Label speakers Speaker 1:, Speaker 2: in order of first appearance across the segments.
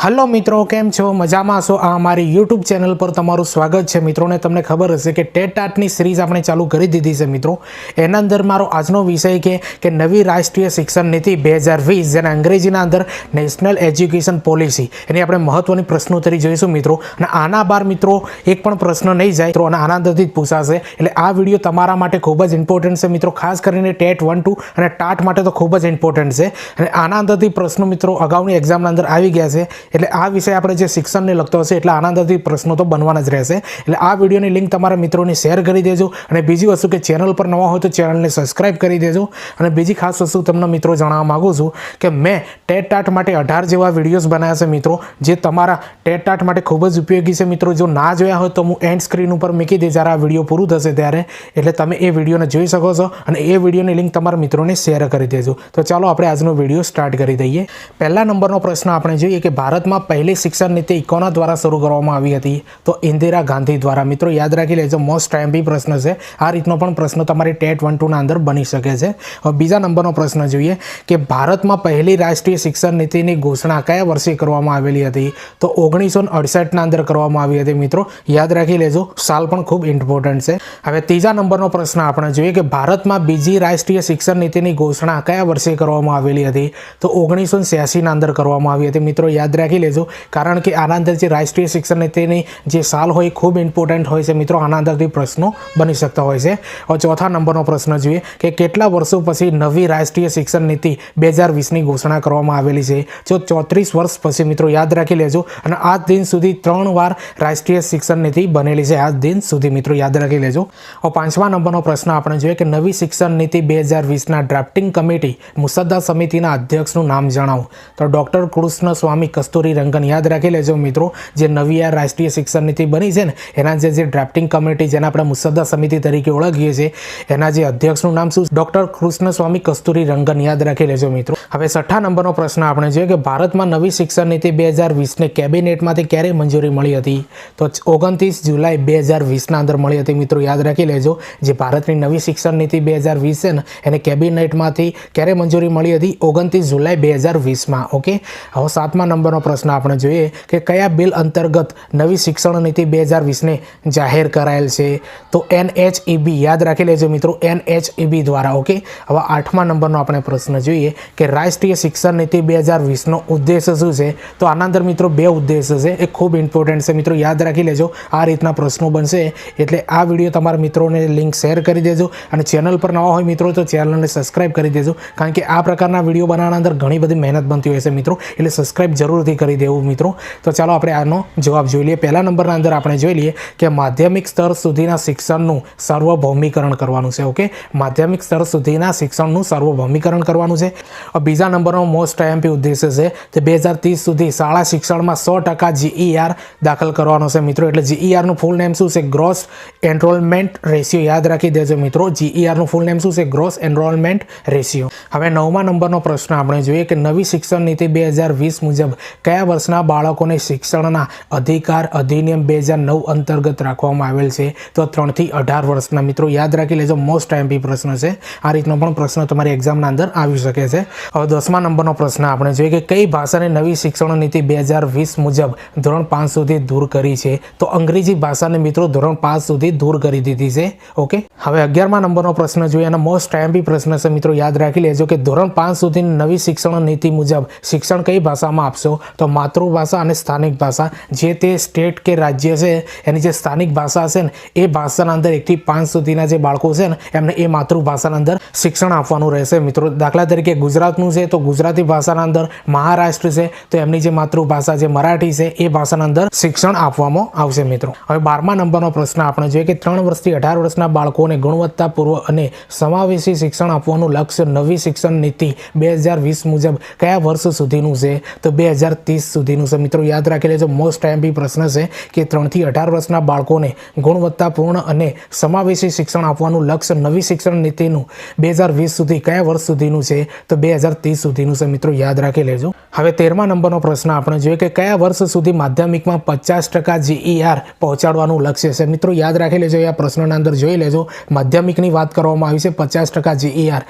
Speaker 1: Hello મિત્રો, કેમ છો? મજામાં છો? આ અમારી યુટ્યુબ ચેનલ પર તમારું સ્વાગત છે. મિત્રોને તમને ખબર હશે કે ટેટ ટાટની સિરીઝ આપણે ચાલુ કરી દીધી છે મિત્રો. એના અંદર મારો આજનો વિષય કે નવી રાષ્ટ્રીય શિક્ષણ નીતિ 2020, જેના અંગ્રેજીના અંદર નેશનલ એજ્યુકેશન પોલિસી, એની આપણે મહત્વની પ્રશ્નોત્તરી જોઈશું મિત્રો. અને આના બાર મિત્રો એક પણ પ્રશ્ન નહીં જાય મિત્રો, અને આના અંદરથી જ પૂછાશે. એટલે આ વિડીયો તમારા માટે ખૂબ જ ઇમ્પોર્ટન્ટ છે મિત્રો, ખાસ કરીને ટેટ 1, 2 અને ટાટ માટે તો ખૂબ જ ઇમ્પોર્ટન્ટ છે. અને આના અંદરથી પ્રશ્નો મિત્રો અગાઉની એક્ઝામના અંદર આવી ગયા છે. એટલે આ વિષય આપણે જે શિક્ષણને લગતો હશે એટલે આના અંદરથી પ્રશ્નો તો બનવાના જ રહેશે. એટલે આ વિડીયોની લિંક તમારા મિત્રોને શેર કરી દેજો. અને બીજી વસ્તુ કે ચેનલ પર નવા હોય તો ચેનલને સબસ્ક્રાઇબ કરી દેજો. અને બીજી ખાસ વસ્તુ તમને મિત્રો જણાવવા માગું છું કે મેં ટેટ ટાટ માટે 18 જેવા વિડીયોઝ બનાવ્યા છે મિત્રો, જે તમારા ટેટ ટાટ માટે ખૂબ જ ઉપયોગી છે મિત્રો. જો ના જોયા હોય તો હું એન્ડ સ્ક્રીન ઉપર મૂકી દઈશ જ્યારે આ વિડીયો પૂરું થશે ત્યારે, એટલે તમે એ વિડીયોને જોઈ શકો છો. અને એ વિડીયોની લિંક તમારા મિત્રોને શેર કરી દેજો. તો ચાલો આપણે આજનો વિડીયો સ્ટાર્ટ કરી દઈએ. પહેલા નંબરનો પ્રશ્ન આપણે જોઈએ કે ભારતમાં પહેલી શિક્ષણ નીતિ કોના દ્વારા શરૂ કરવામાં આવી હતી? તો ઇન્દિરા ગાંધી દ્વારા. મિત્રો યાદ રાખી લેજો, મોસ્ટ એમપી પ્રશ્ન છે. આ રીતનો પણ પ્રશ્ન તમારી ટેટ 1, 2 ના અંદર બની શકે છે. હવે બીજા નંબરનો પ્રશ્ન જોઈએ કે ભારતમાં પહેલી રાષ્ટ્રીય શિક્ષણ નીતિની ઘોષણા કયા વર્ષે કરવામાં આવેલી હતી? તો 1968 ના અંદર કરવામાં આવી હતી મિત્રો. યાદ રાખી લેજો, સાલ પણ ખૂબ ઇમ્પોર્ટન્ટ છે. હવે ત્રીજા નંબરનો પ્રશ્ન આપણે જોઈએ કે ભારતમાં બીજી રાષ્ટ્રીય શિક્ષણ નીતિની ઘોષણા કયા વર્ષે કરવામાં આવેલી હતી? તો 1986 ના અંદર કરવામાં આવી હતી મિત્રો. યાદ રાખી લેજો, કારણ કે આના અંદર જે રાષ્ટ્રીય શિક્ષણ નીતિની જે સાલ હોય ખૂબ ઇમ્પોર્ટન્ટ હોય છે મિત્રો. આના અંદરથી પ્રશ્નો બની શકતા હોય છે. હવે ચોથા નંબરનો પ્રશ્ન જોઈએ કે કેટલા વર્ષો પછી નવી રાષ્ટ્રીય શિક્ષણ નીતિ 2020ની ઘોષણા કરવામાં આવેલી છે? જો 34 વર્ષ પછી મિત્રો. યાદ રાખી લેજો. અને આજ દિન સુધી 3 વાર રાષ્ટ્રીય શિક્ષણ નીતિ બનેલી છે આજ દિન સુધી મિત્રો. યાદ રાખી લેજો. હવે પાંચમા નંબરનો પ્રશ્ન આપણે જોઈએ કે નવી શિક્ષણ નીતિ 2020ના ડ્રાફ્ટિંગ કમિટી મુસદ્દા સમિતિના અધ્યક્ષનું નામ જણાવો. તો ડૉક્ટર કૃષ્ણ સ્વામી કસ્તુરી રંગન. યાદ રાખી લેજો મિત્રો, જે નવી આ રાષ્ટ્રીય શિક્ષણ નીતિ બની છે ને, એના જે ડ્રાફ્ટિંગ કમિટી, જેને આપણે મુસદ્દા સમિતિ તરીકે ઓળખીએ છીએ, એના જે અધ્યક્ષનું નામ શું? ડૉક્ટર કૃષ્ણ સ્વામી કસ્તુરી રંગન. યાદ રાખી લેજો મિત્રો. હવે છઠ્ઠા નંબરનો પ્રશ્ન આપણે જોઈએ કે ભારતમાં નવી શિક્ષણ નીતિ 2020ને કેબિનેટમાંથી ક્યારે મંજૂરી મળી હતી? તો 29 જુલાઈ 2020ના અંદર મળી હતી મિત્રો. યાદ રાખી લેજો, જે ભારતની નવી શિક્ષણ નીતિ 2020 છે ને, એને કેબિનેટમાંથી ક્યારે મંજૂરી મળી હતી? 29 જુલાઈ 2020માં. ઓકે. હવે સાતમા નંબરનો પ્રશ્ન આપણે જોઈએ કે કયા બિલ અંતર્ગત નવી શિક્ષણ નીતિ 2020ને જાહેર કરાયેલ છે? તો NHEB. યાદ રાખી લેજો મિત્રો, NHEB દ્વારા. ઓકે. હવે આઠમા નંબરનો આપણે પ્રશ્ન જોઈએ કે રાષ્ટ્રીય શિક્ષણ નીતિ 2020નો ઉદ્દેશ શું છે? તો આના અંદર મિત્રો 2 ઉદ્દેશ છે, એ ખૂબ ઇમ્પોર્ટન્ટ છે મિત્રો. યાદ રાખી લેજો, આ રીતના પ્રશ્નો બનશે. એટલે આ વિડીયો તમારા મિત્રોને લિંક શેર કરી દેજો. અને ચેનલ પર નવા હોય મિત્રો તો ચેનલને સબસ્ક્રાઇબ કરી દેજો, કારણ કે આ પ્રકારના વિડીયો બનાવવાના અંદર ઘણી બધી મહેનત બનતી હોય છે મિત્રો. એટલે સબસ્ક્રાઇબ જરૂરથી કરી દેવું મિત્રો. તો ચાલો આપણે આનો જવાબ જોઈ લઈએ. પહેલા નંબરના અંદર આપણે જોઈ લઈએ કે માધ્યમિક સ્તર સુધીના શિક્ષણનું સાર્વભૌમિકરણ કરવાનું છે. ઓકે. માધ્યમિક સ્તર સુધીના શિક્ષણનું સાર્વભૌમિકરણ કરવાનું છે. બીજા નંબરનો મોસ્ટ એમપી ઉદ્દેશ છે તે 2030 સુધી શાળા શિક્ષણમાં 100% GER દાખલ કરવાનો છે મિત્રો. એટલે GERનું ફૂલ નેમ શું છે? Gross enrolment ratio. યાદ રાખી દેજો મિત્રો, GERનું ફૂલ નેમ શું છે? Gross enrolment ratio. હવે 9મા નંબરનો પ્રશ્ન આપણે જોઈએ કે નવી શિક્ષણ નીતિ 2020 મુજબ કયા વર્ષના બાળકોને શિક્ષણના અધિકાર અધિનિયમ 2009 અંતર્ગત રાખવામાં આવેલ છે? તો 3 થી 18 વર્ષના મિત્રો. યાદ રાખી લેજો, મોસ્ટ એમપી પ્રશ્ન છે. આ રીતનો પણ પ્રશ્ન તમારી એક્ઝામના અંદર આવી શકે છે. હવે 10મા નંબરનો પ્રશ્ન આપણે જોઈએ કે કઈ ભાષાને નવી શિક્ષણ નીતિ 2020 મુજબ ધોરણ 5 સુધી દૂર કરી છે? તો અંગ્રેજી ભાષાને મિત્રો ધોરણ 5 સુધી દૂર કરી દીધી છે. ઓકે. હવે 11મા નંબરનો પ્રશ્ન જોઈએ, અને મોસ્ટ એમપી પ્રશ્ન છે મિત્રો. યાદ રાખી લેજો કે ધોરણ 5 સુધીની નવી શિક્ષણ નીતિ મુજબ શિક્ષણ કઈ ભાષામાં આપશો? તો માતૃભાષા અને સ્થાનિક ભાષા. જે તે સ્ટેટ કે રાજ્ય છે એની જે સ્થાનિક ભાષા છે ને, એ ભાષાના અંદર 1 થી 5 સુધીના જે બાળકો છે ને, એમને એ માતૃભાષાના અંદર શિક્ષણ આપવાનું રહેશે મિત્રો. દાખલા તરીકે ગુજરાતનું છે તો ગુજરાતી ભાષાના અંદર, મહારાષ્ટ્ર છે તો એમની જે માતૃભાષા જે મરાઠી છે એ ભાષાના અંદર શિક્ષણ આપવામાં આવશે મિત્રો. હવે 12મા નંબરનો પ્રશ્ન આપણે જોઈએ કે 3 વર્ષથી 18 વર્ષના બાળકોને ગુણવત્તાપૂર્વક અને સમાવેશી શિક્ષણ આપવાનું લક્ષ્ય નવી શિક્ષણ નીતિ 2020 મુજબ કયા વર્ષ સુધીનું છે? તો 2030 સુધીનું છે મિત્રો. યાદ રાખી લેજો, મોસ્ટ એમપી પ્રશ્ન છે કે 3 થી 18 વર્ષના બાળકોને ગુણવત્તાપૂર્ણ અને સમાવેશી શિક્ષણ આપવાનું લક્ષ્ય નવી શિક્ષણ નીતિનું 2020 સુધી કયા વર્ષ સુધીનું છે? તો 2030 સુધીનું છે મિત્રો. યાદ રાખી લેજો. હવે 13મા નંબરનો પ્રશ્ન આપણે જોઈએ કે કયા વર્ષ સુધી માધ્યમિકમાં 50% GER પહોંચાડવાનું લક્ષ્ય છે? મિત્રો યાદ રાખી લેજો, આ પ્રશ્નના અંદર જોઈ લેજો. માધ્યમિકની વાત કરવામાં આવી છે, 50% GER.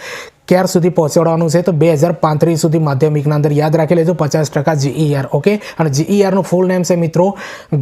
Speaker 1: ક્યાર સુધી પહોંચાડવાનું છે? તો 2035 સુધી માધ્યમિકના અંદર. યાદ રાખી લેજો 50% GER. ઓકે, અને GERનું ફૂલ નેમ છે મિત્રો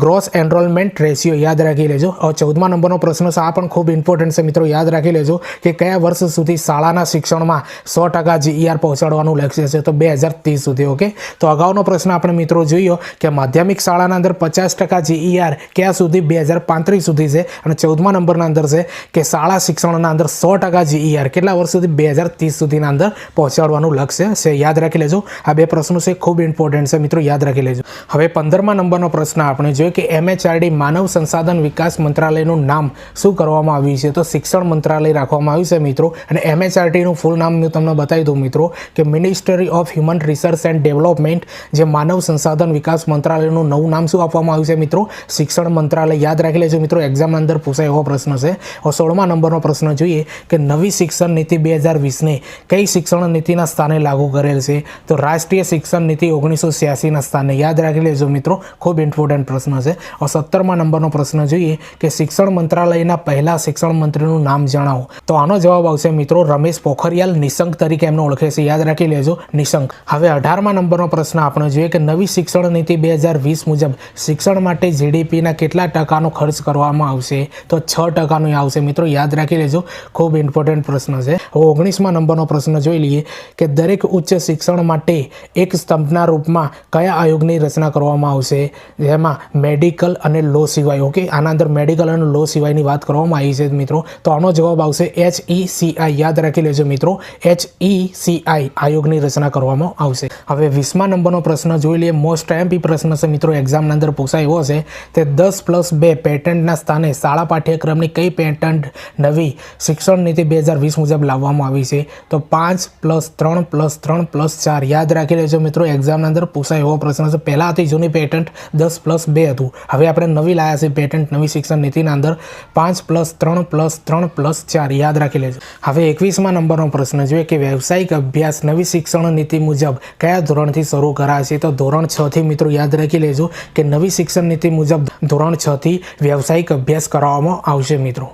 Speaker 1: ગ્રોસ એનરોલમેન્ટ રેશિયો. યાદ રાખી લેજો. હવે 14મા નંબરનો પ્રશ્ન છે, આ પણ ખૂબ ઇમ્પોર્ટન્ટ છે મિત્રો. યાદ રાખી લેજો કે કયા વર્ષ સુધી શાળાના શિક્ષણમાં 100% GER પહોંચાડવાનું લક્ષ્ય છે? તો 2030 સુધી. ઓકે, તો અગાઉનો પ્રશ્ન આપણે મિત્રો જોયો કે માધ્યમિક શાળાના અંદર 50% GER ક્યાં સુધી? 2035 સુધી છે. અને 14મા નંબરના અંદર છે કે શાળા શિક્ષણના અંદર 100% GER કેટલા વર્ષ સુધી? 2030 સુધીના અંદર પહોંચાડવાનું લક્ષ્ય છે. યાદ રાખી લેજો. આ બે પ્રશ્નો છે ખૂબ ઇમ્પોર્ટન્ટ છે મિત્રો. યાદ રાખી લેજો. હવે 15મા નંબરનો પ્રશ્ન આપણે જોઈએ કે MHRD માનવ સંસાધન વિકાસ મંત્રાલયનું નામ શું કરવામાં આવ્યું છે? તો શિક્ષણ મંત્રાલય રાખવામાં આવ્યું છે મિત્રો. અને MHRDનું ફૂલ નામ હું તમને બતાવી દઉં મિત્રો કે ministry of human research and development. જે માનવ સંસાધન વિકાસ મંત્રાલયનું નવું નામ શું આપવામાં આવ્યું છે મિત્રો? શિક્ષણ મંત્રાલય. યાદ રાખી લેજો મિત્રો, એક્ઝામના અંદર પૂછાય એવો પ્રશ્ન છે. 16મા નંબરનો પ્રશ્ન જોઈએ કે નવી શિક્ષણ નીતિ 2020ને કઈ શિક્ષણ નીતિના સ્થાને લાગુ કરેલ છે? તો રાષ્ટ્રીય શિક્ષણ નીતિ 1986ના સ્થાને. યાદ રાખી લેજો મિત્રો, ખૂબ ઇમ્પોર્ટન્ટ પ્રશ્ન છે. 17મા નંબરનો પ્રશ્ન જોઈએ કે શિક્ષણ મંત્રાલયના પહેલા શિક્ષણ મંત્રીનું નામ જણાવો. તો આનો જવાબ આવશે મિત્રો રમેશ પોખરિયાલ નિશંક તરીકે એમને ઓળખે છે. યાદ રાખી લેજો, નિશંક. હવે 18મા નંબરનો પ્રશ્ન આપણે જોઈએ કે નવી શિક્ષણ નીતિ 2020 મુજબ શિક્ષણ માટે GDPના કેટલા ટકાનો ખર્ચ કરવામાં આવશે? તો 6% આવશે મિત્રો. યાદ રાખી લેજો, ખૂબ ઇમ્પોર્ટન્ટ પ્રશ્ન છે. હવે 19મા નંબરનો પ્રશ્ન જોઈ લઈએ કે દરેક ઉચ્ચ શિક્ષણ માટે એક સ્તંભના રૂપમાં કયા આયોગની રચના કરવામાં આવશે? જેમાં મેડિકલ અને લો સિવાય. ઓકે, આના અંદર મેડિકલ અને લો સિવાયની વાત કરવામાં આવી છે મિત્રો. તો આનો જવાબ આવશે HECI. યાદ રાખી લેજો મિત્રો, HECI આયોગની રચના કરવામાં આવશે. હવે 20મા નંબરનો પ્રશ્ન જોઈ લઈએ. મોસ્ટ MP પ્રશ્ન છે મિત્રો, એક્ઝામના અંદર પૂછાય એવો છે. તે 10+2 પેટન્ટના સ્થાને શાળા પાઠ્યક્રમની કઈ પેટન્ટ નવી શિક્ષણ નીતિ 2020 મુજબ લાવવામાં આવી છે? તો 5+3+3+4. યાદ રાખી લેજો મિત્રો, એક્ઝામના અંદર પૂછાય એવો પ્રશ્ન છે. પહેલાં હતી જૂની પેટન્ટ 10+2 હતું. હવે આપણે નવી લાયા છે પેટન્ટ નવી શિક્ષણ નીતિના અંદર 5+3+3+4. યાદ રાખી લેજો. હવે 21મા નંબરનો પ્રશ્ન જોઈએ કે વ્યવસાયિક અભ્યાસ નવી શિક્ષણ નીતિ મુજબ કયા ધોરણથી શરૂ કરાશે? તો ધોરણ 6 થી મિત્રો. યાદ રાખી લેજો કે નવી શિક્ષણ નીતિ મુજબ ધોરણ 6 થી વ્યવસાયિક અભ્યાસ કરાવવામાં આવશે મિત્રો.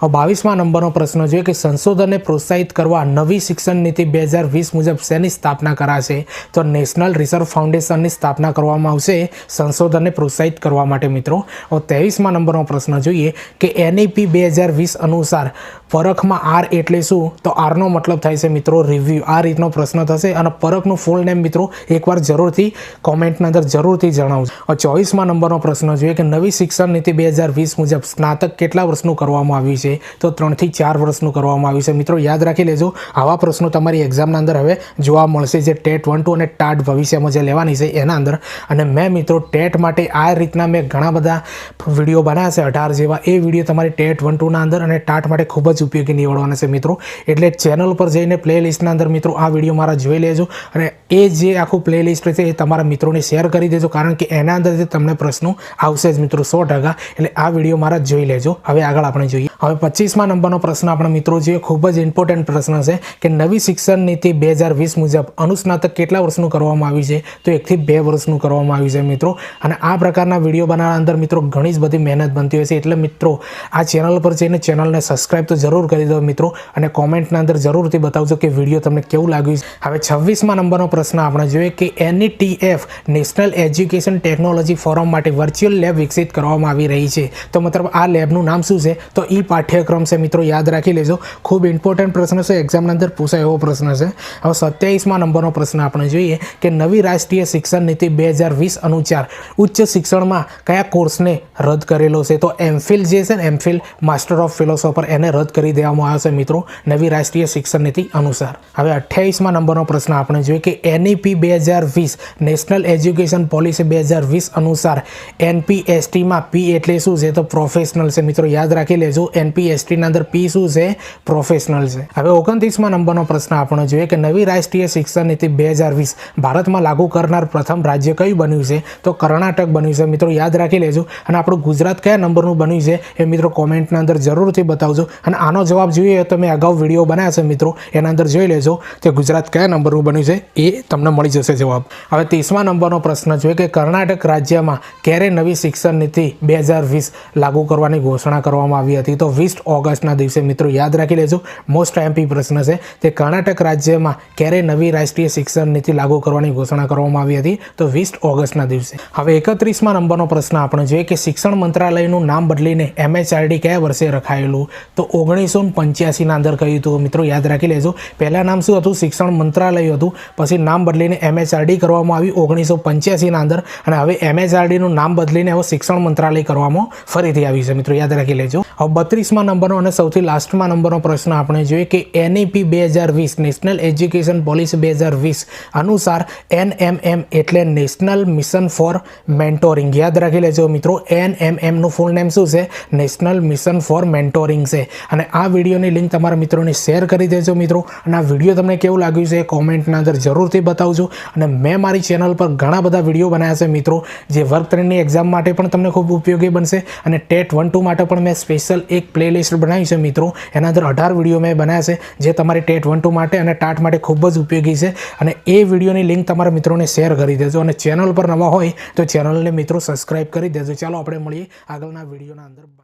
Speaker 1: 22મા નંબરનો પ્રશ્ન જોઈએ કે સંશોધનને પ્રોત્સાહિત કરવા નવી શિક્ષણ નીતિ 2020 મુજબ શેની સ્થાપના કરાશે? તો નેશનલ રિસર્ચ ફાઉન્ડેશનની સ્થાપના કરવામાં આવશે સંશોધનને પ્રોત્સાહિત કરવા માટે મિત્રો. 23મા નંબરનો પ્રશ્ન જોઈએ કે NEP 2020 અનુસાર પરખમાં R એટલે શું? તો Rનો મતલબ થાય છે મિત્રો રિવ્યૂ. આ રીતનો પ્રશ્ન થશે. અને પરખનું ફૂલ નેમ મિત્રો એકવાર જરૂરથી કોમેન્ટના અંદર જરૂરથી જણાવજો. 24મા નંબરનો પ્રશ્ન જોઈએ કે નવી શિક્ષણ નીતિ 2020 મુજબ સ્નાતક કેટલા વર્ષનું કરવામાં આવ્યું છે? તો 3 થી 4 વર્ષનું કરવામાં આવ્યું છે મિત્રો. યાદ રાખી લેજો, આવા પ્રશ્નો તમારી એક્ઝામના અંદર હવે જોવા મળશે, જે ટેટ 1, 2 અને ટાટ ભવિષ્યમાં જે લેવાની છે એના અંદર. અને મેં મિત્રો ટેટ માટે આ રીતના મેં ઘણા બધા વિડીયો બનાવ્યા છે 18 જેવા. એ વિડીયો તમારી ટેટ 1, 2ના અંદર અને ટાટ માટે ખૂબ જ ઉપયોગી નીવડવાના છે મિત્રો. એટલે ચેનલ પર જઈને પ્લેલિસ્ટના અંદર મિત્રો આ વિડીયો મારા જોઈ લેજો. અને એ જે આખું પ્લેલિસ્ટ છે એ તમારા મિત્રોને શેર કરી દેજો, કારણ કે એના અંદરથી તમને પ્રશ્નો આવશે જ મિત્રો 100%. એટલે આ વિડીયો મારા જોઈ લેજો. હવે આગળ આપણે જોઈએ. હવે 25મા નંબરનો પ્રશ્ન આપણે મિત્રો જોઈએ, ખૂબ જ ઇમ્પોર્ટન્ટ પ્રશ્ન છે કે નવી શિક્ષણ નીતિ 2020 મુજબ અનુસ્નાતક કેટલા વર્ષનું કરવામાં આવ્યું છે? તો 1 થી 2 વર્ષનું કરવામાં આવ્યું છે મિત્રો. અને આ પ્રકારના વિડીયો બનાવવા અંદર મિત્રો ઘણી જ બધી મહેનત બનતી હોય છે. એટલે મિત્રો આ ચેનલ પર જઈને ચેનલને સબસ્ક્રાઈબ તો જરૂર કરી દો મિત્રો. અને કોમેન્ટના અંદર જરૂરથી બતાવજો કે વિડીયો તમને કેવું લાગ્યું છે. હવે 26મા નંબરનો પ્રશ્ન આપણે જોઈએ કે NETF national education technology forum માટે વર્ચ્યુઅલ લેબ વિકસિત કરવામાં આવી રહી છે. તો મતલબ આ લેબનું નામ શું છે? તો પાઠ્યક્રમ છે મિત્રો. યાદ રાખી લેજો, ખૂબ ઇમ્પોર્ટન્ટ પ્રશ્ન છે, એક્ઝામના અંદર પૂછાય એવો પ્રશ્ન છે. હવે 27મા નંબરનો પ્રશ્ન આપણે જોઈએ કે નવી રાષ્ટ્રીય શિક્ષણ નીતિ 2020 અનુસાર ઉચ્ચ શિક્ષણમાં કયા કોર્સને રદ કરેલો છે? તો MPhil જે છે ને, MPhil માસ્ટર ઓફ ફિલોસોફર, એને રદ કરી દેવામાં આવ્યો છે મિત્રો નવી રાષ્ટ્રીય શિક્ષણ નીતિ અનુસાર. હવે 28મા નંબરનો પ્રશ્ન આપણે જોઈએ કે NEP 2020 નેશનલ એજ્યુકેશન પોલિસી 2020 અનુસાર NPSTમાં P એટલે શું છે? તો પ્રોફેશનલ છે મિત્રો. યાદ રાખી લેજો, NPSTના અંદર P શું છે? પ્રોફેશનલ છે. હવે 29મા નંબરનો પ્રશ્ન આપણે જોઈએ કે નવી રાષ્ટ્રીય શિક્ષણ નીતિ 2020 ભારતમાં લાગુ કરનાર પ્રથમ રાજ્ય કયું બન્યું છે? તો કર્ણાટક બન્યું છે મિત્રો. યાદ રાખી લેજો. અને આપણું ગુજરાત કયા નંબરનું બન્યું છે એ મિત્રો કોમેન્ટના અંદર જરૂરથી બતાવજો. અને આનો જવાબ જોઈએ તો મેં અગાઉ વિડીયો બનાવ્યા છે મિત્રો, એના અંદર જોઈ લેજો કે ગુજરાત કયા નંબરનું બન્યું છે, એ તમને મળી જશે જવાબ. હવે 30મા નંબરનો પ્રશ્ન જોઈએ કે કર્ણાટક રાજ્યમાં ક્યારે નવી શિક્ષણ નીતિ 2020 લાગુ કરવાની ઘોષણા કરવામાં આવી હતી? તો તો 20 ઓગસ્ટના દિવસે મિત્રો યાદ રાખી લેજો. મોસ્ટ એમપી પ્રશ્ન છે. તે કર્ણાટક રાજ્યમાં ક્યારે નવી રાષ્ટ્રીય શિક્ષણ નીતિ લાગુ કરવાની ઘોષણા કરવામાં આવી હતી? તો 20 ઓગસ્ટના દિવસે. હવે 31મા નંબરનો પ્રશ્ન આપણે જોઈએ કે શિક્ષણ મંત્રાલયનું નામ બદલીને MHRD કયા વર્ષે રખાયેલું? તો 1985ના અંદર કહ્યું હતું મિત્રો, યાદ રાખી લેજો. પહેલાં નામ શું હતું? શિક્ષણ મંત્રાલય હતું. પછી નામ બદલીને MHRD કરવામાં આવ્યું 1985ના અંદર, અને હવે MHRDનું નામ બદલીને હવે શિક્ષણ મંત્રાલય કરવામાં ફરીથી આવ્યું છે મિત્રો, યાદ રાખી લેજો. હવે 32મા નંબરનો અને સૌથી લાસ્ટમાં નંબરનો પ્રશ્ન આપણે જોઈએ કે NEP 2020 નેશનલ એજ્યુકેશન પોલિસી 2020 અનુસાર NMM એટલે નેશનલ મિશન ફોર મેન્ટોરિંગ. યાદ રાખી લેજો મિત્રો, NMM નું ફૂલ નેમ શું છે? નેશનલ મિશન ફોર મેન્ટોરિંગ છે. અને આ વિડીયોની લિંક તમારા મિત્રોને શેર કરી દેજો મિત્રો. અને આ વિડીયો તમને કેવું લાગ્યું છે એ કોમેન્ટના અંદર જરૂરથી બતાવજો. અને મેં મારી ચેનલ પર ઘણા બધા વિડીયો બનાવ્યા છે મિત્રો, જે વર્ક 3ની એક્ઝામ માટે પણ તમને ખૂબ ઉપયોગી બનશે, અને ટેટ 1-2 માટે પણ મેં સ્પેશિયલ એક પ્લેલિસ્ટ બનાવી છે મિત્રો. એના અંદર 18 વિડીયો મેં બનાવ્યા છે, જે તમારી ટેટ 1-2 માટે અને ટાટ માટે ખૂબ જ ઉપયોગી છે. અને એ વિડીયોની લિંક તમારા મિત્રોને શેર કરી દેજો. અને ચેનલ પર નવા હોય તો ચેનલને મિત્રો સબસ્ક્રાઈબ કરી દેજો. ચાલો આપણે મળીએ આગળના વિડીયોના અંદર.